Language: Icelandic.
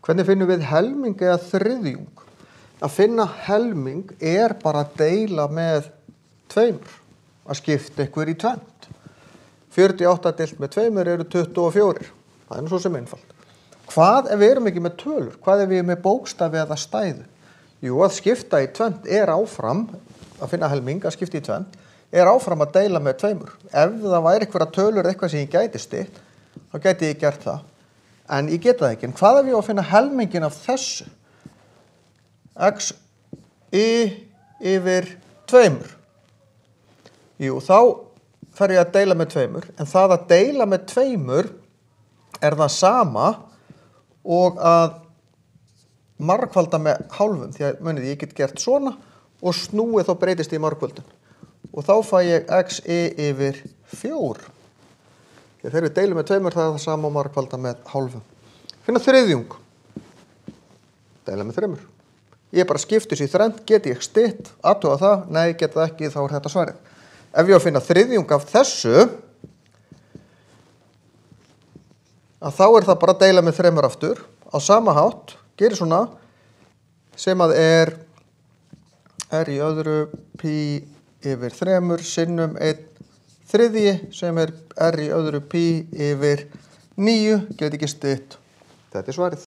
Hvernig finnum við helming eða þriðjung? Að finna helming bara að deila með tveimur, að skipta ykkur í tvennt. 48 deilt með tveimur eru 24. Það nú svo sem einfalt. Hvað ef við erum ekki með tölur? Hvað ef við erum með bókstafi eða stæðu? Jú, að skipta í tvennt áfram, að finna helming, að skipta í tvennt, áfram að deila með tveimur. Ef það væri einhverja tölur eitthvað sem ég gæti stytt, þá gæti ég gert það. En ég get það ekki. En hvað ef ég á að finna helmingin af þessu? X yfir tveimur. Jú, þá fer ég að deila með tveimur. En það að deila með tveimur það sama og að margfalda með hálfum. Því að munið, ég get gert svona og snúið þá breytist í margföldun. Og þá fæ ég x yfir 4. Þegar við deilum með tveimur það sama og margfalda með hálfum. Finna þriðjung. Deila með þremur. Ég bara skiptis í þrennt, get ég stytt, athuga það, nei, get það ekki, þá þetta svarið. Ef ég á að finna þriðjung af þessu, að þá það bara að deila með þremur aftur. Á sama hátt, gerir svona, sem að í öðru pi yfir þremur sinnum 1/3 sem í öðru pi yfir 9, get ekki stytt. Þetta svarið.